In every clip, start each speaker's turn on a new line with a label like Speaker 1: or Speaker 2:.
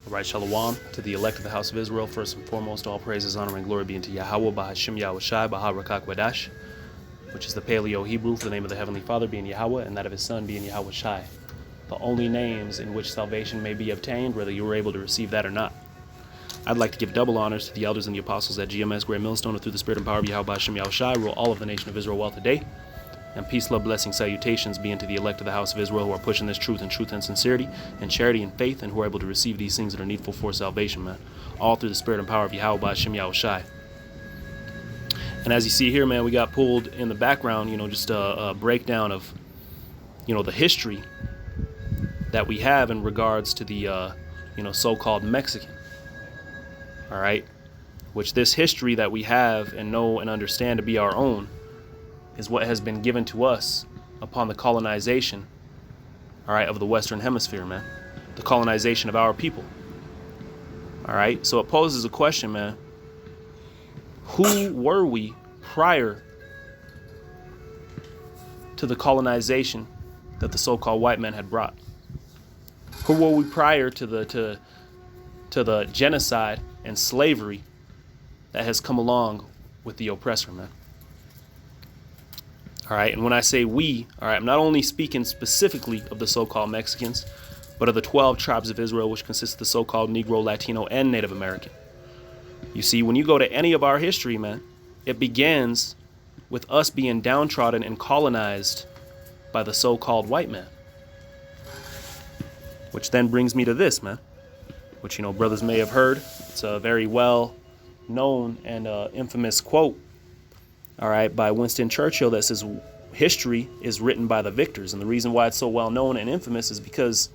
Speaker 1: Right, Shalom to the elect of the house of Israel. First and foremost, all praises, honor, and glory be unto Yahweh, Bahashim Yahweh Shai, Baharakak Wadash, which is the Paleo Hebrew for the name of the Heavenly Father being Yahweh, and that of his Son being Yahweh Shai. The only names in which salvation may be obtained, whether you were able to receive that or not. I'd like to give double honors to the elders and the apostles at GMS Great Millstone, and through the spirit and power of Yahweh, Bahashim Yahweh Shai, rule all of the nation of Israel well today. And peace, love, blessing, salutations be unto the elect of the house of Israel who are pushing this truth and sincerity and charity and faith, and who are able to receive these things that are needful for salvation, man. All through the spirit and power of Yahweh, Ba'ashem Yahweh Shai. And as you see here, man, we got pulled in the background, just a breakdown of, the history that we have in regards to the, so-called Mexican. All right. Which this history that we have and know and understand to be our own is what has been given to us upon the colonization, all right, of the Western Hemisphere, man. The colonization of our people. All right, so it poses a question, man. Who were we prior to the colonization that the so-called white man had brought? Who were we prior to the genocide and slavery that has come along with the oppressor, man? All right, and when I say we, all right, I'm not only speaking specifically of the so-called Mexicans, but of the 12 tribes of Israel, which consist of the so-called Negro, Latino, and Native American. You see, when you go to any of our history, man, it begins with us being downtrodden and colonized by the so-called white man. Which then brings me to this, man, which, brothers may have heard. It's a very well-known and infamous quote, all right, by Winston Churchill that says history is written by the victors. And the reason why it's so well known and infamous is because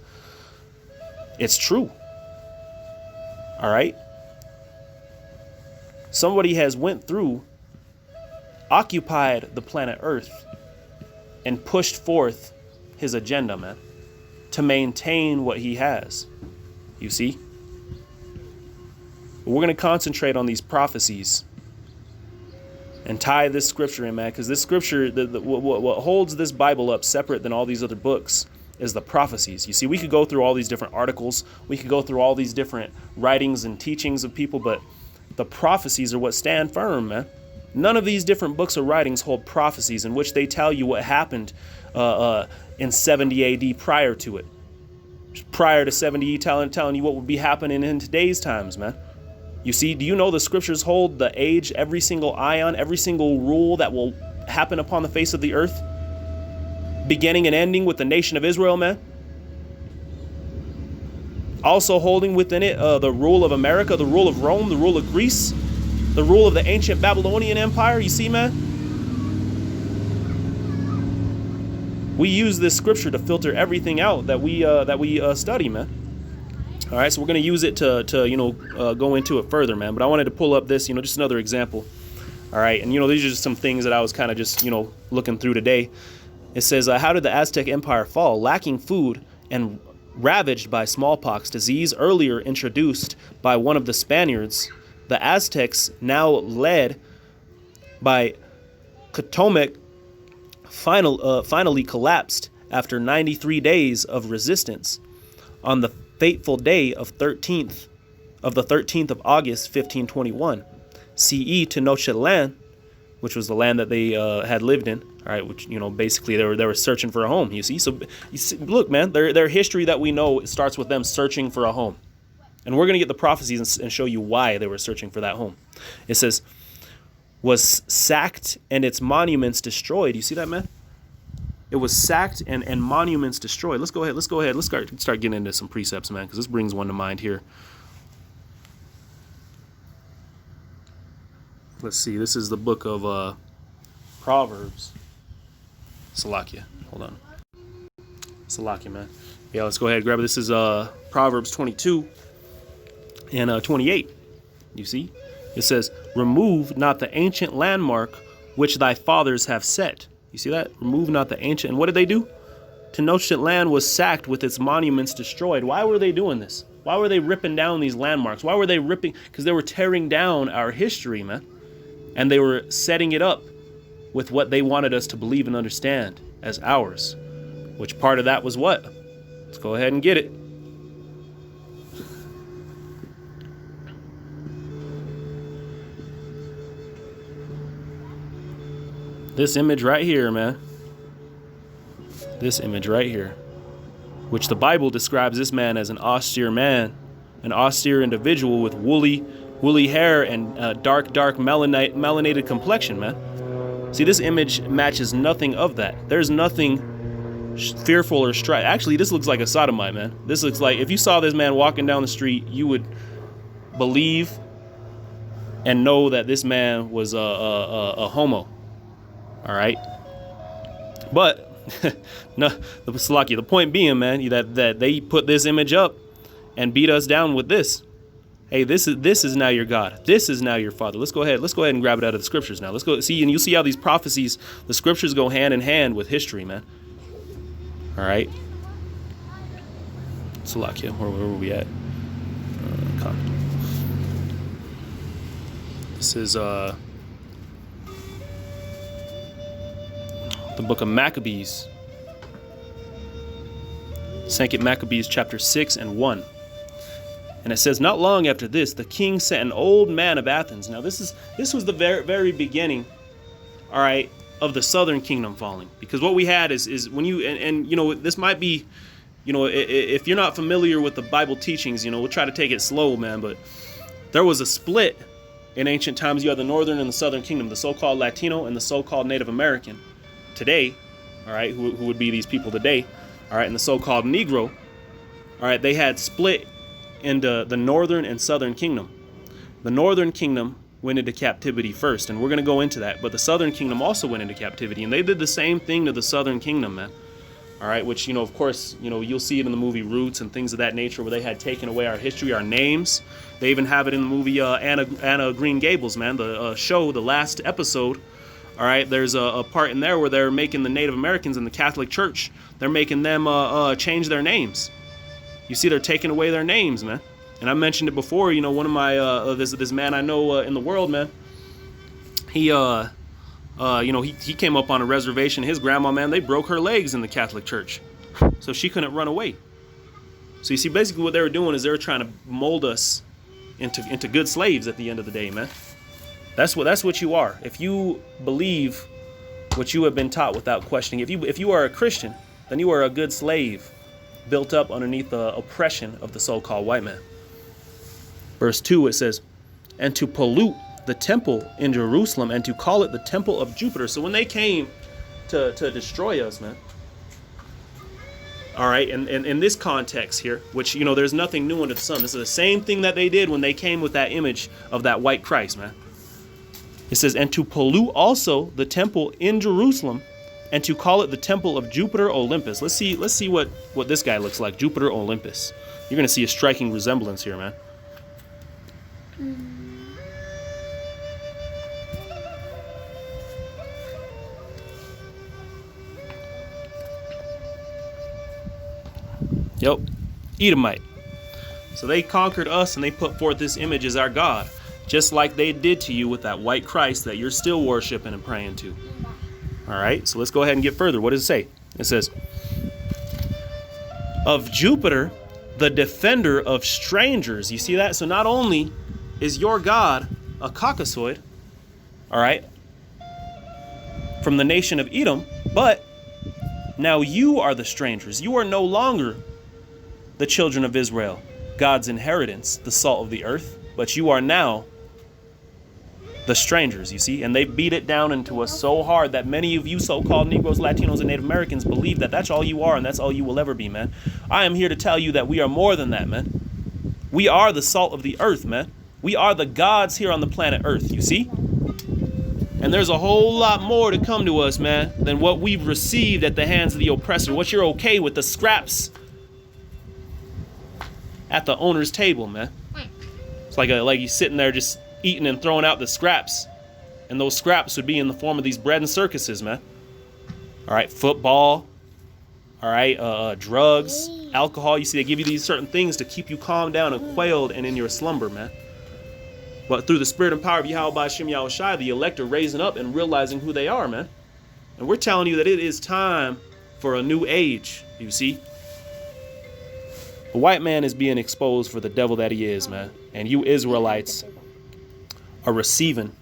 Speaker 1: it's true. All right. Somebody has went through, occupied the planet Earth, and pushed forth his agenda, man, to maintain what he has. You see? We're going to concentrate on these prophecies and tie this scripture in, man, because this scripture, what holds this Bible up separate than all these other books is the prophecies. You see, we could go through all these different articles. We could go through all these different writings and teachings of people, but the prophecies are what stand firm, man. None of these different books or writings hold prophecies in which they tell you what happened in 70 AD prior to it. Prior to 70 telling you what would be happening in today's times, man. You see, do you know the scriptures hold the age, every single ion, every single rule that will happen upon the face of the earth, beginning and ending with the nation of Israel, man? Also holding within it the rule of America, the rule of Rome, the rule of Greece, the rule of the ancient Babylonian Empire. You see, man? We use this scripture to filter everything out that we study, man. All right, so we're going to use it to go into it further, man. But I wanted to pull up this, just another example. All right, and, these are just some things that I was kind of just, looking through today. It says, how did the Aztec Empire fall? Lacking food and ravaged by smallpox disease earlier introduced by one of the Spaniards, the Aztecs, now led by Catomac, finally collapsed after 93 days of resistance on the fateful day of the 13th of August, 1521, CE, Tenochtitlan, which was the land that they had lived in. All right, which basically they were searching for a home. You see, so look, man, their history that we know starts with them searching for a home, and we're gonna get the prophecies and show you why they were searching for that home. It says, was sacked and its monuments destroyed. You see that, man? It was sacked and monuments destroyed. Let's go ahead. Let's start getting into some precepts, man, because this brings one to mind here. Let's see. This is the book of Proverbs. Salakia. Hold on. Salakia, man. Yeah, let's go ahead and grab it. This is Proverbs 22 and 28. You see? It says, remove not the ancient landmark which thy fathers have set. You see that? Remove not the ancient. And what did they do? Tenochtitlan was sacked with its monuments destroyed. Why were they doing this? Why were they ripping down these landmarks? Why were they ripping? Because they were tearing down our history, man. And they were setting it up with what they wanted us to believe and understand as ours. Which part of that was what? Let's go ahead and get it. This image right here, man. This image right here, which the Bible describes this man as an austere man, an austere individual with woolly hair and dark melanated complexion, man. See, this image matches nothing of that. There's nothing fearful or strife. Actually, this looks like a sodomite, man. This looks like if you saw this man walking down the street, you would believe and know that this man was a homo. All right, but no, the point being, man, that they put this image up and beat us down with this. Hey, this is now your God. This is now your Father. Let's go ahead and grab it out of the scriptures now. Let's go see, and you'll see how these prophecies, the scriptures go hand in hand with history, man. All right. Salakia, where were we at? This is the book of Maccabees. 2 Maccabees chapter 6 and 1. And it says, not long after this, the king sent an old man of Athens. Now this was the very beginning, all right, of the southern kingdom falling. Because what we had is when you, and you know, this might be, you know, if you're not familiar with the Bible teachings, you know, we'll try to take it slow, man. But there was a split in ancient times. You had the northern and the southern kingdom, the so-called Latino and the so-called Native American. Today, all right, who would be these people today, all right, and the so-called Negro, all right, they had split into the northern and southern kingdom. The northern kingdom went into captivity first, and we're going to go into that. But the southern kingdom also went into captivity, and they did the same thing to the southern kingdom, man. All right, which, you know, of course, you know, you'll see it in the movie Roots and things of that nature, where they had taken away our history, our names. They even have it in the movie Anna Green Gables, man, the show, the last episode. All right, there's a part in there where they're making the Native Americans in the Catholic Church, they're making them change their names. You see, they're taking away their names, man. And I mentioned it before, you know, one of my, this man I know in the world, man, he, you know, he came up on a reservation. His grandma, man, they broke her legs in the Catholic Church, so she couldn't run away. So you see, basically what they were doing is they were trying to mold us into good slaves at the end of the day, man. That's what you are. If you believe what you have been taught without questioning, if you are a Christian, then you are a good slave, built up underneath the oppression of the so-called white man. Verse 2, it says, and to pollute the temple in Jerusalem and to call it the temple of Jupiter. So when they came to destroy us, man, all right, and in this context here, which, you know, there's nothing new under the sun. This is the same thing that they did when they came with that image of that white Christ, man. It says, and to pollute also the temple in Jerusalem and to call it the temple of Jupiter Olympus. Let's see what this guy looks like, Jupiter Olympus. You're going to see a striking resemblance here, man. Yep, Edomite. So they conquered us and they put forth this image as our God, just like they did to you with that white Christ that you're still worshiping and praying to. All right, so let's go ahead and get further. What does it say? It says, of Jupiter, the defender of strangers. You see that? So not only is your God a Caucasoid, all right, from the nation of Edom, but now you are the strangers. You are no longer the children of Israel, God's inheritance, the salt of the earth, but you are now the strangers, you see. And they beat it down into us so hard that many of you so-called Negroes, Latinos, and Native Americans believe that that's all you are and that's all you will ever be, man. I am here to tell you that we are more than that, man. We are the salt of the earth, man. We are the gods here on the planet Earth, you see? And there's a whole lot more to come to us, man, than what we've received at the hands of the oppressor. What you're okay with, the scraps at the owner's table, man. It's like you sitting there just eating and throwing out the scraps. And those scraps would be in the form of these bread and circuses, man. All right, football. All right, drugs, alcohol. You see, they give you these certain things to keep you calm down and quailed and in your slumber, man. But through the spirit and power of Yahweh Ba'Shem Yahushai, the elect are raising up and realizing who they are, man. And we're telling you that it is time for a new age, you see. The white man is being exposed for the devil that he is, man. And you Israelites are receiving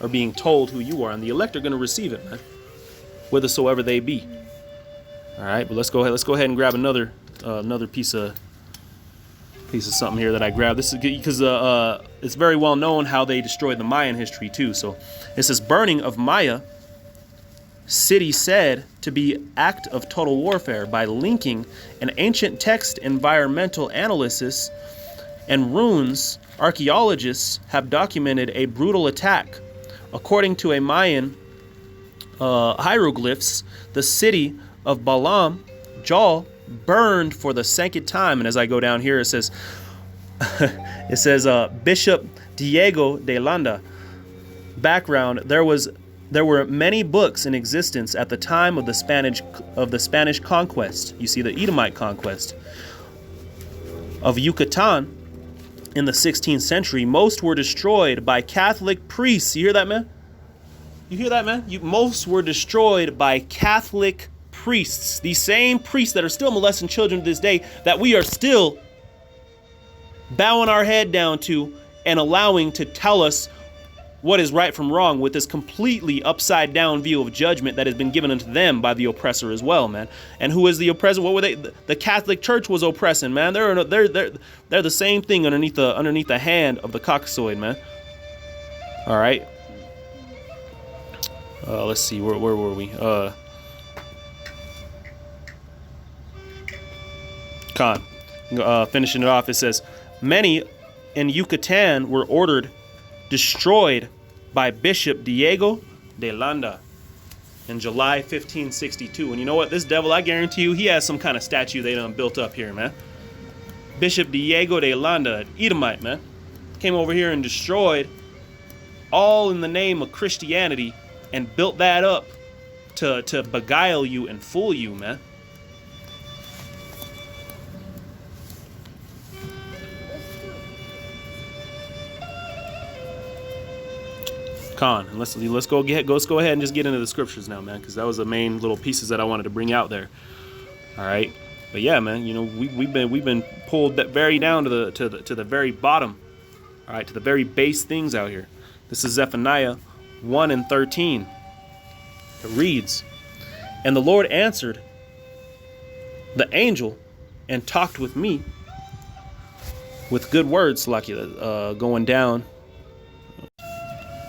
Speaker 1: or being told who you are. And the elect are going to receive it, man. whithersoever they be. All right, but let's go ahead and grab another piece of something here that I grabbed. This is because it's very well known how they destroyed the Mayan history too. So it says burning of Maya city said to be act of total warfare by linking an ancient text environmental analysis and runes. Archaeologists have documented a brutal attack. According to a Mayan hieroglyphs, the city of Balam, Jal, burned for the second time. And as I go down here, it says, Bishop Diego de Landa. Background: there were many books in existence at the time of the Spanish conquest. You see, the Edomite conquest of Yucatan in the 16th century. Most were destroyed by Catholic priests. You hear that, man? You hear that, man? Most were destroyed by Catholic priests. These same priests that are still molesting children to this day, that we are still bowing our head down to and allowing to tell us what is right from wrong, with this completely upside down view of judgment that has been given unto them by the oppressor as well, man. And who is the oppressor? What were they? The Catholic Church was oppressing, man. They're the same thing underneath the hand of the Caucasoid, man. All right. Let's see, where were we? Finishing it off, it says many in Yucatan were destroyed by Bishop Diego de Landa in July 1562. And you know what? This devil, I guarantee you, he has some kind of statue they done built up here, man. Bishop Diego de Landa, an Edomite, man, came over here and destroyed all in the name of Christianity and built that up to beguile you and fool you, man. And let's go ahead and just get into the scriptures now, man, because that was the main little pieces that I wanted to bring out there. All right, but yeah, man, you know, we've been pulled that very down to the very bottom. All right, to the very base things out here. This is Zephaniah 1:13. It reads, "And the Lord answered the angel and talked with me with good words." Salakia, going down.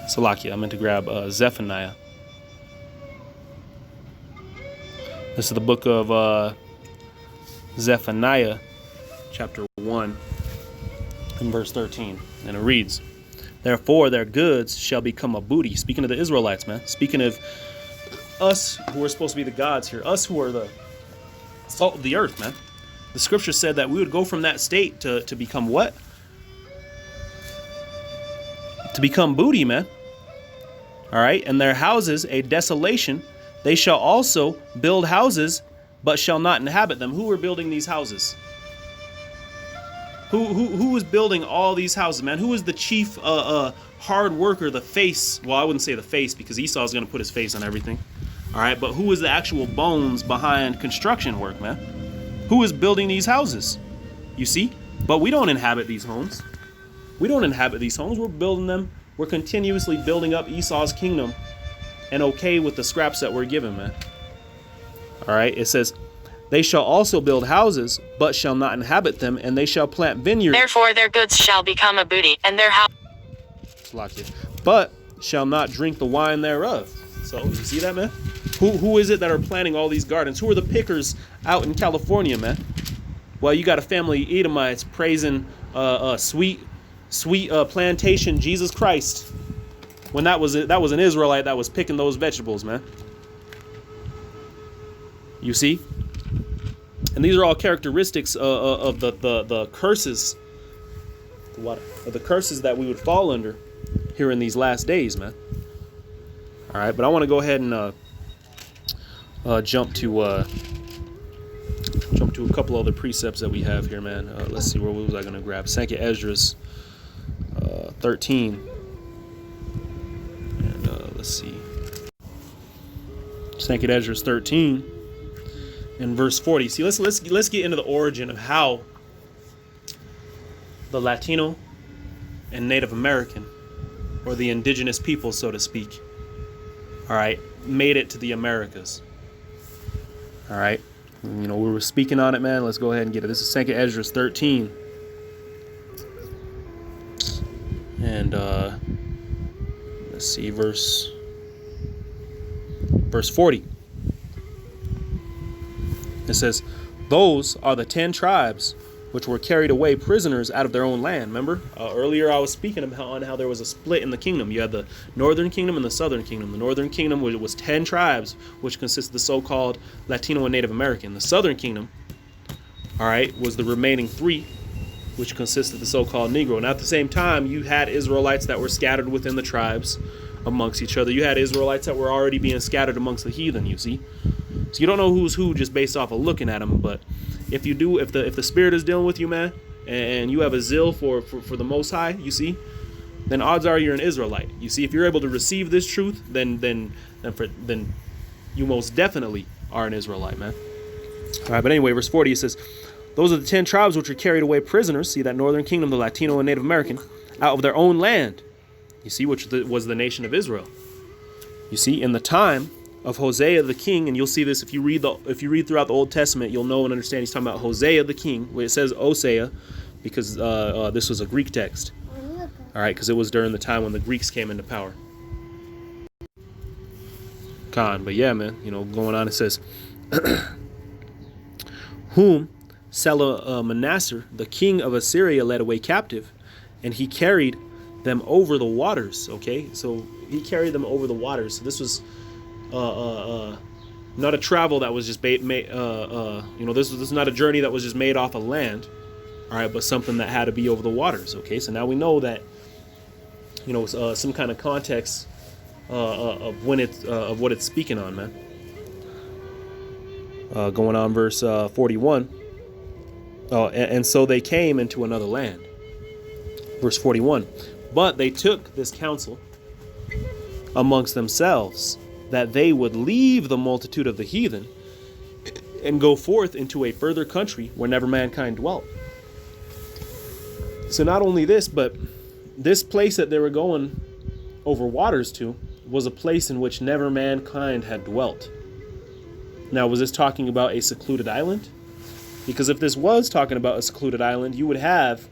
Speaker 1: Salakia, I meant to grab Zephaniah. This is the book of Zephaniah, chapter 1, and verse 13. And it reads, "Therefore their goods shall become a booty." Speaking of the Israelites, man. Speaking of us who are supposed to be the gods here. Us who are the salt of the earth, man. The scripture said that we would go from that state to become what? To become booty, man. All right, and their houses a desolation. They shall also build houses, but shall not inhabit them. Who are building these houses? Who is building all these houses, man? Who is the chief hard worker, the face? Well, I wouldn't say the face, because Esau's going to put his face on everything. All right, but who is the actual bones behind construction work, man? Who is building these houses? You see? But we don't inhabit these homes. We don't inhabit these homes. We're building them. We're continuously building up Esau's kingdom and okay with the scraps that we're given, man. All right, it says, "They shall also build houses, but shall not inhabit them, and they shall plant vineyards.
Speaker 2: Therefore their goods shall become a booty, and their house,
Speaker 1: but shall not drink the wine thereof." So, you see that, man? Who is it that are planting all these gardens? Who are the pickers out in California, man? Well, you got a family of Edomites praising sweet plantation Jesus Christ, when that was an Israelite that was picking those vegetables, man. You see, and these are all characteristics of the curses, the curses that we would fall under here in these last days, man. All right, but I want to go ahead and jump to a couple other precepts that we have here, man. Let's see, what was I going to grab? 2 Esdras 13, and let's see, 2 Esdras 13 and verse 40. See, let's get into the origin of how the Latino and Native American, or the indigenous people, so to speak, all right, made it to the Americas. All right. We were speaking on it, man. Let's go ahead and get it. This is 2nd Esdras 13. And let's see, verse 40. It says, those are the 10 tribes which were carried away prisoners out of their own land. Remember, earlier I was speaking on how there was a split in the kingdom. You had the northern kingdom and the southern kingdom. The northern kingdom was 10 tribes, which consist of the so-called Latino and Native American. The southern kingdom, all right, was the remaining 3, which consisted of the so-called Negro. And at the same time, you had Israelites that were scattered within the tribes amongst each other. You had Israelites that were already being scattered amongst the heathen, you see. So you don't know who's who just based off of looking at them, but if you do, if the Spirit is dealing with you, man, and you have a zeal for the Most High, you see, then odds are you're an Israelite. You see, if you're able to receive this truth, then you most definitely are an Israelite, man. All right, but anyway, verse 40, it says, those are the 10 tribes which were carried away prisoners, see that northern kingdom, the Latino and Native American, out of their own land, you see, which was the nation of Israel. You see, in the time of Hosea the king, and you'll see this if you read throughout the Old Testament, you'll know and understand he's talking about Hosea the king, where it says Osea, because this was a Greek text. All right, because it was during the time when the Greeks came into power. But yeah, man, going on, it says, whom Salmanassar, the king of Assyria, led away captive, and he carried them over the waters. Okay, so he carried them over the waters. So this was not a travel that was just this was not a journey that was just made off of land, all right, but something that had to be over the waters. Okay, so now we know that some kind of context of when it's of what it's speaking on, man. Going on, verse 41. And so they came into another land. Verse 41. But they took this counsel amongst themselves, that they would leave the multitude of the heathen and go forth into a further country where never mankind dwelt. So not only this, but this place that they were going over waters to was a place in which never mankind had dwelt. Now, was this talking about a secluded island? Because if this was talking about a secluded island, you would have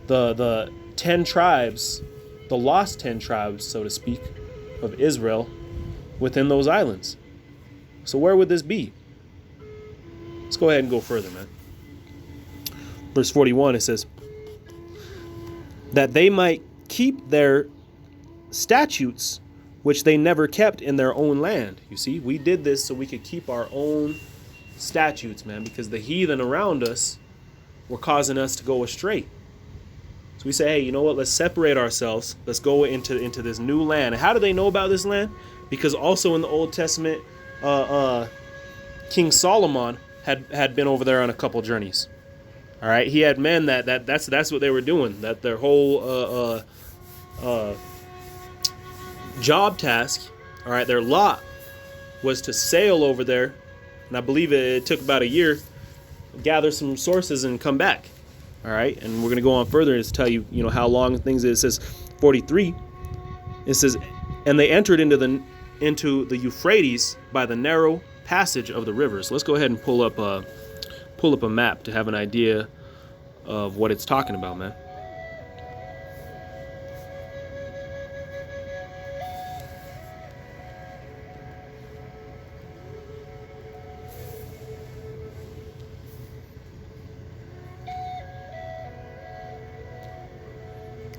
Speaker 1: the 10 tribes, the lost 10 tribes, so to speak, of Israel within those islands. So where would this be? Let's go ahead and go further, man. Verse 41, it says, that they might keep their statutes, which they never kept in their own land. You see, we did this so we could keep our own statutes, man, because the heathen around us were causing us to go astray. So we say, hey, you know what? Let's separate ourselves. Let's go into this new land. And how do they know about this land? Because also in the Old Testament, King Solomon had been over there on a couple journeys. All right, he had men that's what they were doing. That their whole job task, all right, their lot was to sail over there, and I believe it took about a year, gather some resources and come back. All right, and we're gonna go on further to tell you, how long things is. It says 43. It says, and they entered into the Euphrates by the narrow passage of the rivers. Let's go ahead and pull up a map to have an idea of what it's talking about, man.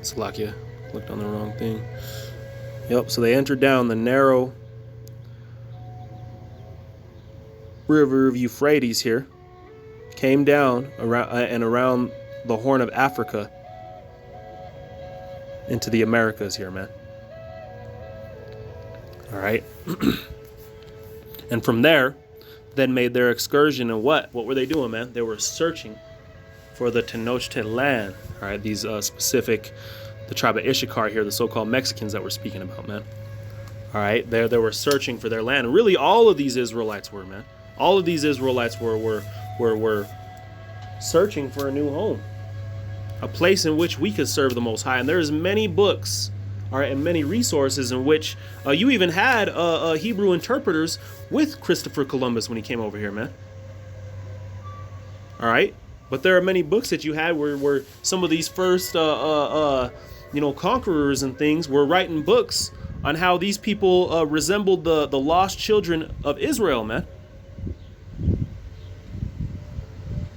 Speaker 1: Slovakia, clicked on the wrong thing. Yep, so they entered down the narrow river of Euphrates here, came down around the Horn of Africa into the Americas here, man. All right. And from there, then made their excursion. And what were they doing, man? They were searching for the Tenochtitlan. All right, these specific, the tribe of Issachar here, the so-called Mexicans that we're speaking about, man. All right, they were searching for their land. And really, all of these Israelites were, man. All of these Israelites were searching for a new home, a place in which we could serve the Most High. And there's many books all right, and many resources in which you even had Hebrew interpreters with Christopher Columbus when he came over here, man. All right, but there are many books that you had where some of these first conquerors and things were writing books on how these people resembled the lost children of Israel, man.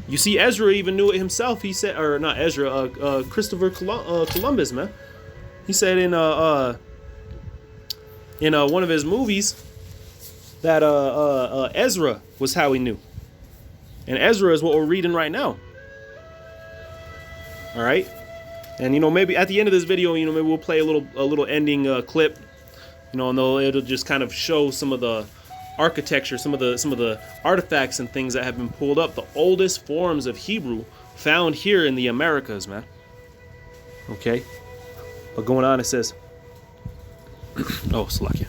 Speaker 1: You see, Ezra even knew it himself. He said, or not Ezra, Christopher Columbus, man. He said in one of his movies that Ezra was how he knew, and Ezra is what we're reading right now. All right, and maybe at the end of this video, maybe we'll play a little ending clip, and it'll just kind of show some of the architecture, some of the artifacts and things that have been pulled up, the oldest forms of Hebrew found here in the Americas, man. Okay, but going on, it says, oh, Salakia.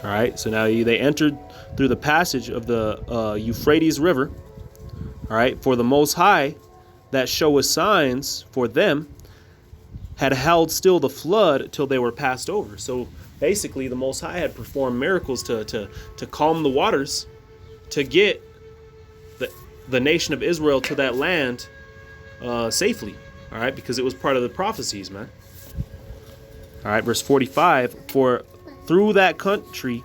Speaker 1: All right, so now they entered through the passage of the Euphrates River. All right, for the Most High that showeth signs for them had held still the flood till they were passed over. So basically, the Most High had performed miracles to calm the waters, to get the nation of Israel to that land safely. All right, because it was part of the prophecies, man. All right, verse 45, for through that country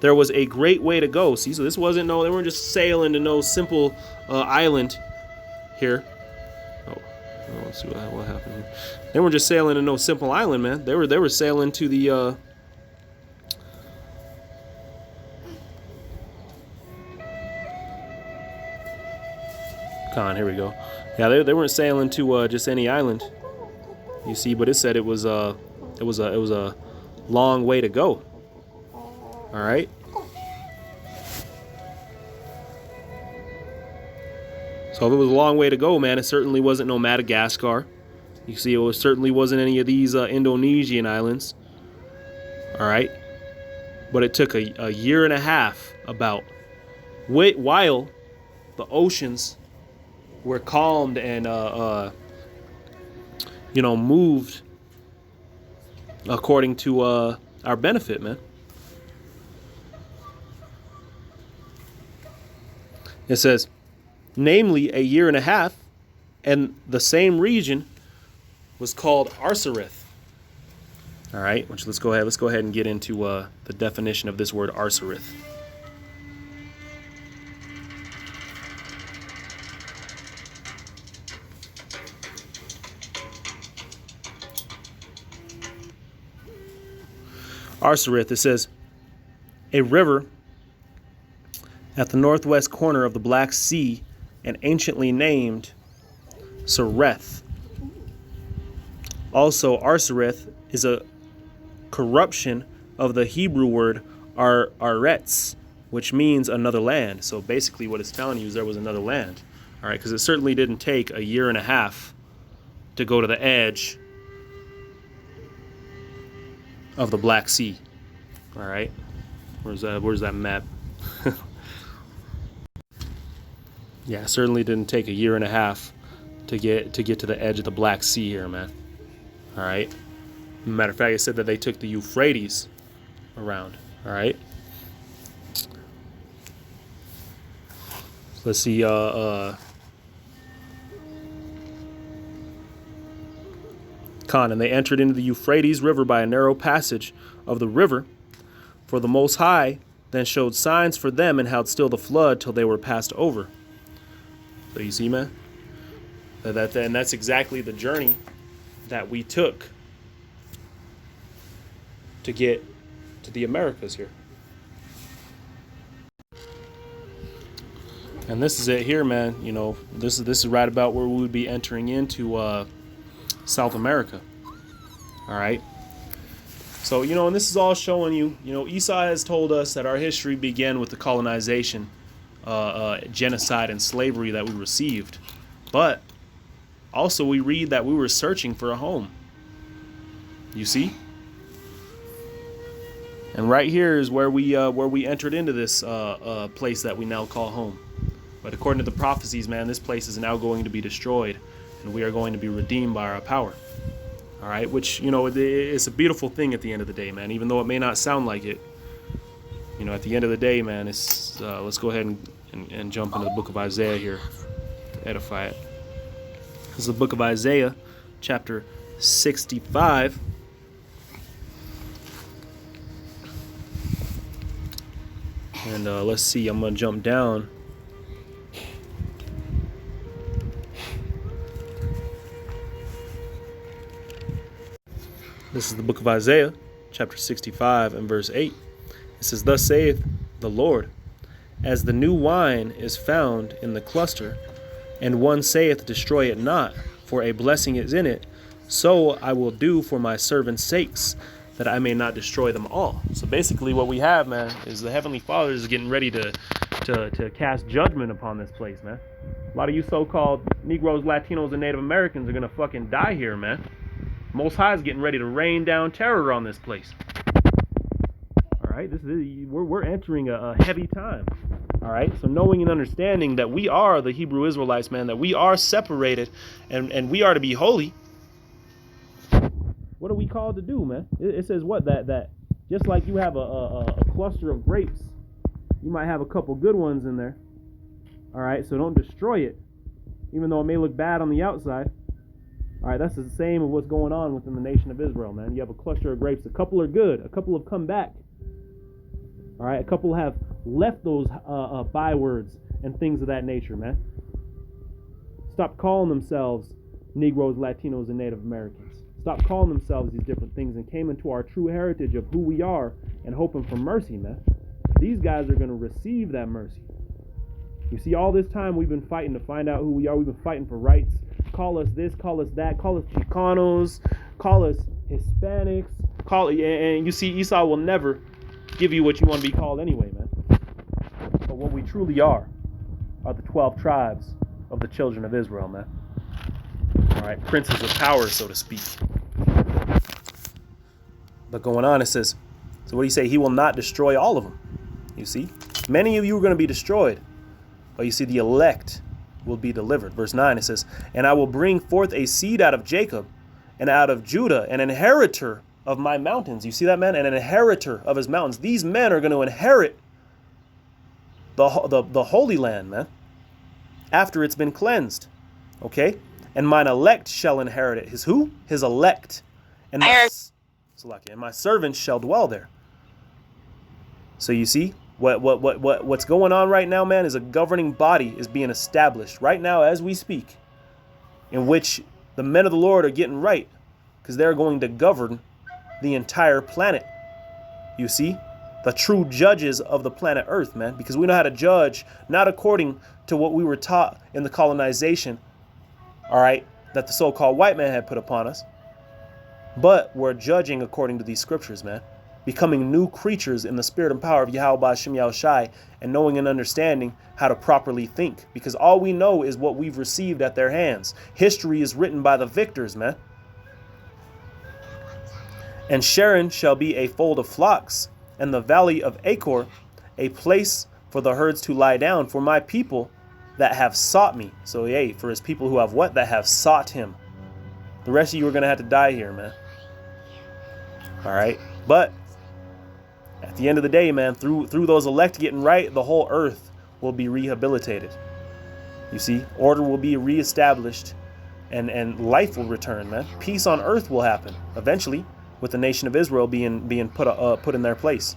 Speaker 1: there was a great way to go. See, so this wasn't they weren't just sailing to no simple island here. Oh, let's see what happened here. They weren't just sailing to no simple island, man. They were sailing to the here we go. Yeah, they weren't sailing to just any island. You see, but it said it was a long way to go. All right. So if it was a long way to go, man, it certainly wasn't no Madagascar. You see, it certainly wasn't any of these Indonesian islands. All right. But it took a year and a half about while the oceans were calmed and moved according to our benefit, man. It says, namely, a year and a half, and the same region was called Arsareth. All right, let's go ahead and get into the definition of this word Arsareth. Arsareth, it says, a river at the northwest corner of the Black Sea and anciently named Sareth. Also, Arsareth is a corruption of the Hebrew word Aretz, which means another land. So basically what it's telling you is there was another land. All right, because it certainly didn't take a year and a half to go to the edge of the Black Sea. All right, where's that map? Yeah, it certainly didn't take a year and a half to get to the edge of the Black Sea here, man. All right. Matter of fact, it said that they took the Euphrates around. All right. Let's see. And they entered into the Euphrates River by a narrow passage of the river. For the Most High then showed signs for them and held still the flood till they were passed over. So you see, man, and that's exactly the journey that we took to get to the Americas here. And this is it here, man. This is right about where we would be entering into South America. All right. So, and this is all showing you, Esau has told us that our history began with the colonization, genocide, and slavery that we received. But also we read that we were searching for a home. You see? And right here is where we entered into this place that we now call home. But according to the prophecies, man, this place is now going to be destroyed. and we are going to be redeemed by our power. All right, which, you know, it's a beautiful thing at the end of the day, man. Even though it may not sound like it, you know, at the end of the day, man, it's let's go ahead and jump into the book of Isaiah here to edify it. This is the book of Isaiah, chapter 65. And let's see, I'm going to jump down. This is the book of Isaiah, chapter 65 and verse 8. It says, "Thus saith the Lord, as the new wine is found in the cluster, and one saith, destroy it not, for a blessing is in it, so I will do for my servants' sakes, that I may not destroy them all." So basically what we have, man, is the Heavenly Father is getting ready to cast judgment upon this place, man. A lot of you so-called Negroes, Latinos, and Native Americans are going to fucking die here, man. Most High is getting ready to rain down terror on this place. All right, we're entering a heavy time. All right, so knowing and understanding that we are the Hebrew Israelites, man, that we are separated and we are to be holy. What are we called to do, man? It says what? That just like you have a cluster of grapes, you might have a couple good ones in there. All right, so don't destroy it, even though it may look bad on the outside. All right, that's the same of what's going on within the nation of Israel, man. You have a cluster of grapes. A couple are good. A couple have come back. All right, a couple have left those bywords and things of that nature, man. Stop calling themselves Negroes, Latinos, and Native Americans. Stop calling themselves these different things and came into our true heritage of who we are and hoping for mercy, man. These guys are going to receive that mercy. You see, all this time we've been fighting to find out who we are. We've been fighting for rights. Call us this, call us that, call us Chicanos, call us Hispanics, and you see, Esau will never give you what you want to be called anyway, man. But what we truly are the 12 tribes of the children of Israel, man. All right, princes of power, so to speak. But going on, it says, so what do you say? He will not destroy all of them. You see, many of you are going to be destroyed, but you see, the elect will be delivered. Verse 9, it says, "And I will bring forth a seed out of Jacob and out of Judah, an inheritor of my mountains." You see that, man? An inheritor of his mountains. These men are going to inherit the Holy Land, man, after it's been cleansed. Okay? "And mine elect shall inherit it." His who? His elect. And my servants shall dwell there. So you see, what's going on right now, man, is a governing body is being established right now as we speak, in which the men of the Lord are getting right, because they're going to govern the entire planet. You see, the true judges of the planet Earth, man, because we know how to judge, not according to what we were taught in the colonization, all right, that the so-called white man had put upon us, but we're judging according to these scriptures, man. Becoming new creatures in the spirit and power of Yahweh Ba'Shem Yahushai, and knowing and understanding how to properly think. Because all we know is what we've received at their hands. History is written by the victors, man. "And Sharon shall be a fold of flocks, and the valley of Achor a place for the herds to lie down, for my people that have sought me." So, yay, for his people who have what? That have sought him. The rest of you are going to have to die here, man. All right? But at the end of the day, man, through those elect getting right, the whole earth will be rehabilitated. You see, order will be reestablished, and life will return, man. Peace on earth will happen eventually, with the nation of Israel being put in their place.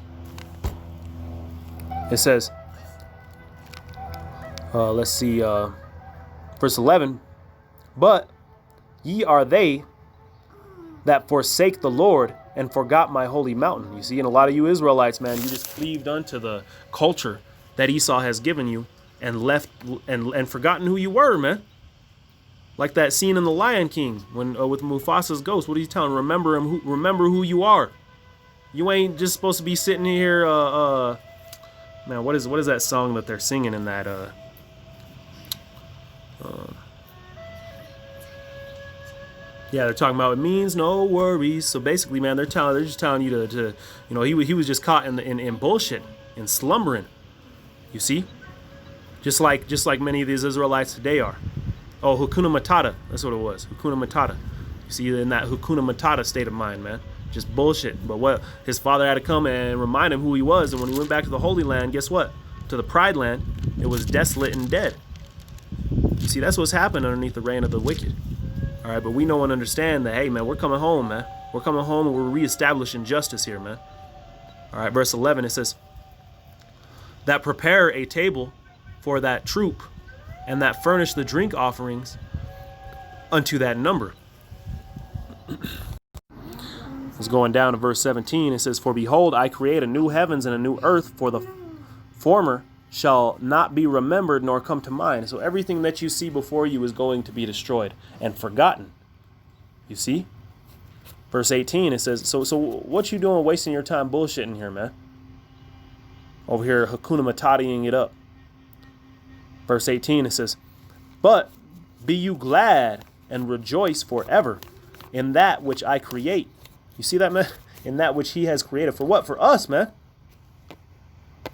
Speaker 1: It says, let's see, verse 11, "But ye are they that forsake the Lord and forgot my holy mountain." You see, and a lot of you Israelites, man, you just cleaved unto the culture that Esau has given you and left and forgotten who you were, man. Like that scene in The Lion King when with Mufasa's ghost. What are you telling? Remember who you are. You ain't just supposed to be sitting here. Man, what is that song that they're singing in that? Yeah, they're talking about it means no worries. So basically, man, they're just telling you to you know, he was just caught in bullshit, in slumbering. You see, just like many of these Israelites today are. Oh, Hakuna Matata. That's what it was. Hakuna Matata. You see, in that Hakuna Matata state of mind, man. Just bullshit. But what his father had to come and remind him who he was. And when he went back to the Holy Land, guess what? To the Pride Land, it was desolate and dead. You see, that's what's happened underneath the reign of the wicked. All right, but we know and understand that, hey, man, we're coming home, man. We're coming home and we're reestablishing justice here, man. All right, verse 11, it says, that prepare a table for that troop, and that furnish the drink offerings unto that number. It's going down to verse 17. It says, for behold, I create a new heavens and a new earth, for the former shall not be remembered nor come to mind. So everything that you see before you is going to be destroyed and forgotten. You see? Verse 18, it says, so what you doing wasting your time bullshitting here, man? Over here, Hakuna Matataing it up. Verse 18, it says, but be you glad and rejoice forever in that which I create. You see that, man? In that which he has created. For what? For us, man.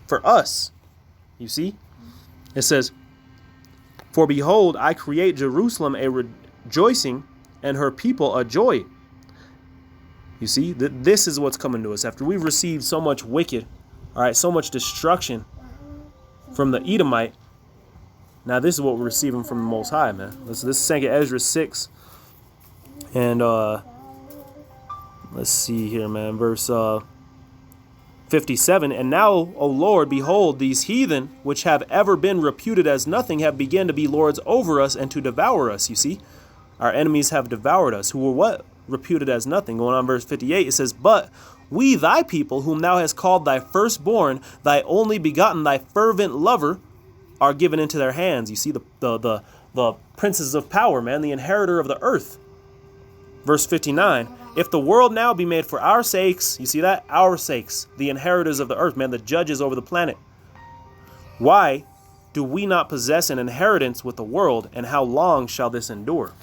Speaker 1: For us. You see? It says, for behold, I create Jerusalem a rejoicing and her people a joy. You see, this is what's coming to us after we've received so much wicked, all right, so much destruction from the Edomite. Now this is what we're receiving from the Most High, man. This is 2 Ezra 6. And let's see here, man. Verse 57. And now, O Lord, behold, these heathen, which have ever been reputed as nothing, have begun to be lords over us and to devour us. You see, our enemies have devoured us, who were what? Reputed as nothing. Going on verse 58, it says, but we, thy people, whom thou hast called thy firstborn, thy only begotten, thy fervent lover, are given into their hands. You see, the princes of power, man, the inheritor of the earth. Verse 59, if the world now be made for our sakes, you see that? Our sakes, the inheritors of the earth, man, the judges over the planet. Why do we not possess an inheritance with the world, and how long shall this endure?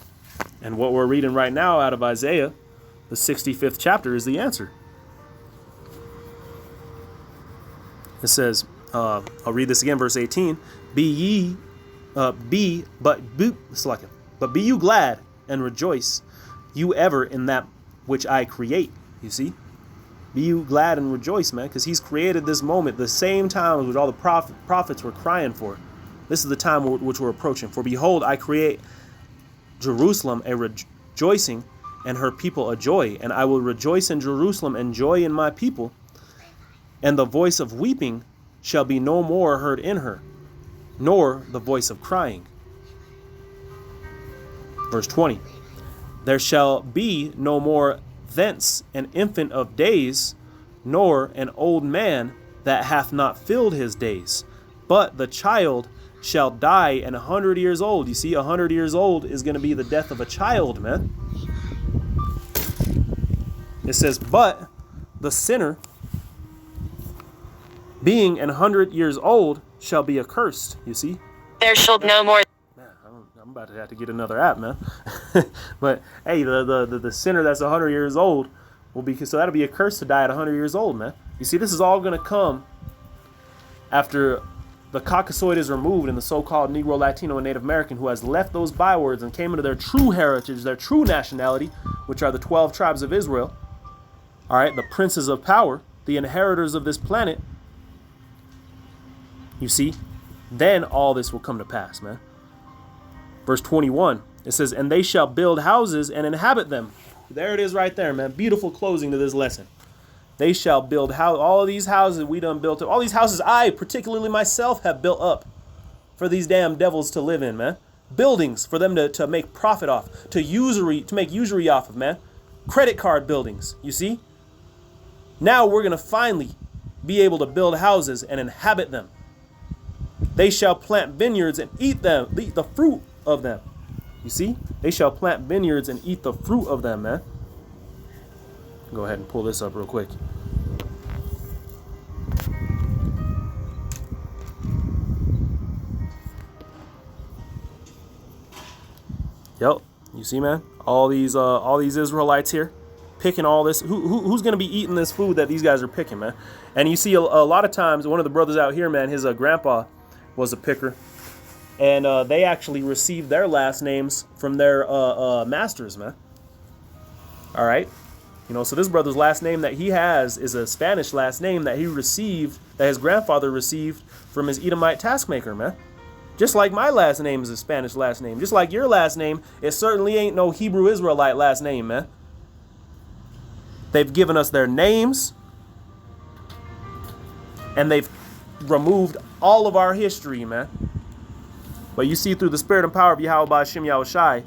Speaker 1: And what we're reading right now out of Isaiah, the 65th chapter, is the answer. It says, I'll read this again, verse 18. But be you glad and rejoice, you ever in that which I create. You see? Be you glad and rejoice, man, because he's created this moment, the same time which all the prophets were crying for. This is the time which we're approaching. For behold, I create Jerusalem a rejoicing, and her people a joy. And I will rejoice in Jerusalem and joy in my people. And the voice of weeping shall be no more heard in her, nor the voice of crying. Verse 20. There shall be no more thence an infant of days, nor an old man that hath not filled his days. But the child shall die and 100 years old. You see, 100 years old is going to be the death of a child, man. It says, but the sinner, being 100 years old, shall be accursed. You see?
Speaker 2: There shall no more.
Speaker 1: Man, I'm about to have to get another app, man. But hey, the sinner that's 100 years old will be, so that'll be a curse to die at 100 years old, man. You see, this is all going to come after the Caucasoid is removed and the so-called Negro, Latino, and Native American who has left those bywords and came into their true heritage, their true nationality, which are the 12 tribes of Israel. All right, the princes of power, the inheritors of this planet. You see, then all this will come to pass, man. Verse 21, it says, and they shall build houses and inhabit them. There it is right there, man. Beautiful closing to this lesson. They shall build all of these houses we done built up. All these houses I, particularly myself, have built up for these damn devils to live in, man. Buildings for them to make profit off, to make usury off of, man. Credit card buildings, you see? Now we're going to finally be able to build houses and inhabit them. They shall plant vineyards and eat the fruit of them. You see? They shall plant vineyards and eat the fruit of them, man. Go ahead and pull this up real quick. Yep. You see, man? All these Israelites here picking all this. Who's going to be eating this food that these guys are picking, man? And you see a lot of times, one of the brothers out here, man, his grandpa was a picker. And they actually received their last names from their masters, man. All right. You know, so this brother's last name that he has is a Spanish last name that he received, that his grandfather received from his Edomite taskmaker, man. Just like my last name is a Spanish last name. Just like your last name, it certainly ain't no Hebrew Israelite last name, man. They've given us their names, and they've removed all of our history, man. But you see, through the spirit and power of Yahweh Ba'Shem Yahushai,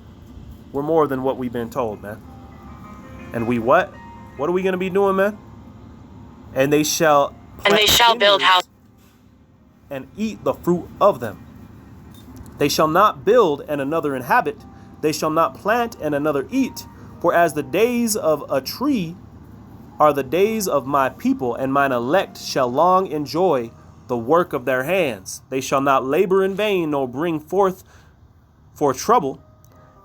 Speaker 1: we're more than what we've been told, man. And we what? What are we going to be doing, man? And they shall
Speaker 2: build houses
Speaker 1: and eat the fruit of them. They shall not build and another inhabit. They shall not plant and another eat. For as the days of a tree are the days of my people, and mine elect shall long enjoy the work of their hands. They shall not labor in vain, nor bring forth for trouble.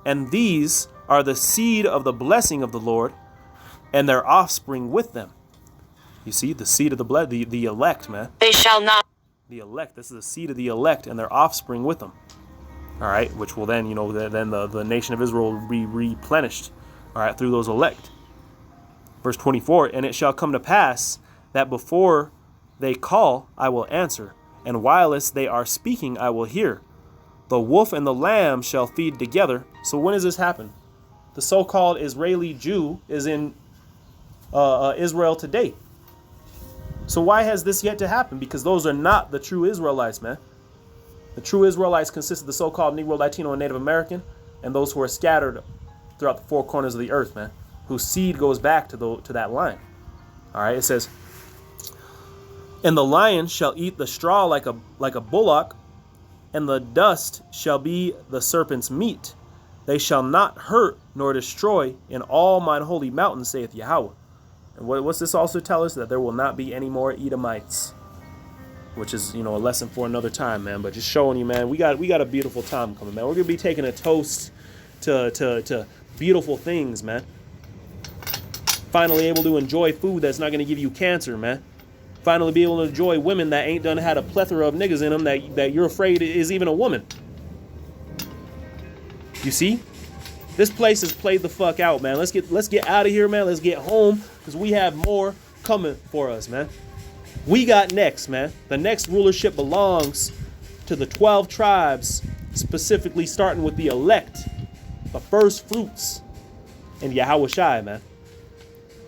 Speaker 1: And these are the seed of the blessing of the Lord, and their offspring with them. You see, the seed of the elect, man.
Speaker 2: they shall not.
Speaker 1: The elect, this is the seed of the elect, and their offspring with them. All right, which will then, you know, then the nation of Israel will be replenished, all right, through those elect. Verse 24, and it shall come to pass that before they call, I will answer, and whilst they are speaking, I will hear. The wolf and the lamb shall feed together. So when does this happen? The so-called Israeli Jew is in Israel today. So why has this yet to happen? Because those are not the true Israelites, man. The true Israelites consist of the so-called Negro, Latino, and Native American, and those who are scattered throughout the four corners of the earth, man, whose seed goes back to that line. All right, it says, and the lion shall eat the straw like a bullock, and the dust shall be the serpent's meat. They shall not hurt nor destroy in all mine holy mountains, saith Yahweh. And what's this also tell us? That there will not be any more Edomites, which is, you know, a lesson for another time, man. But just showing you, man, we got a beautiful time coming, man. We're gonna be taking a toast to beautiful things, man. Finally able to enjoy food that's not gonna give you cancer, man. Finally be able to enjoy women that ain't done had a plethora of niggas in them that you're afraid is even a woman. You see? This place is played the fuck out, man. Let's get out of here, man. Let's get home, because we have more coming for us, man. We got next, man. The next rulership belongs to the 12 tribes, specifically starting with the elect, the first fruits, and Yahweh Shai, man.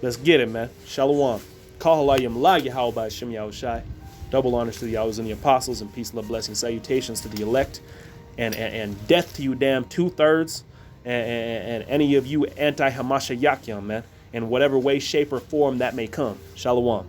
Speaker 1: Let's get it, man. Shalom. Kahalayim la Yahweh Ba'Shem Yahushai. Double honors to the Yahwehs and the apostles, and peace, love, blessings, salutations to the elect, and death to you damn 2/3, and any of you anti-Hamashiach, man, in whatever way, shape, or form that may come. Shalom.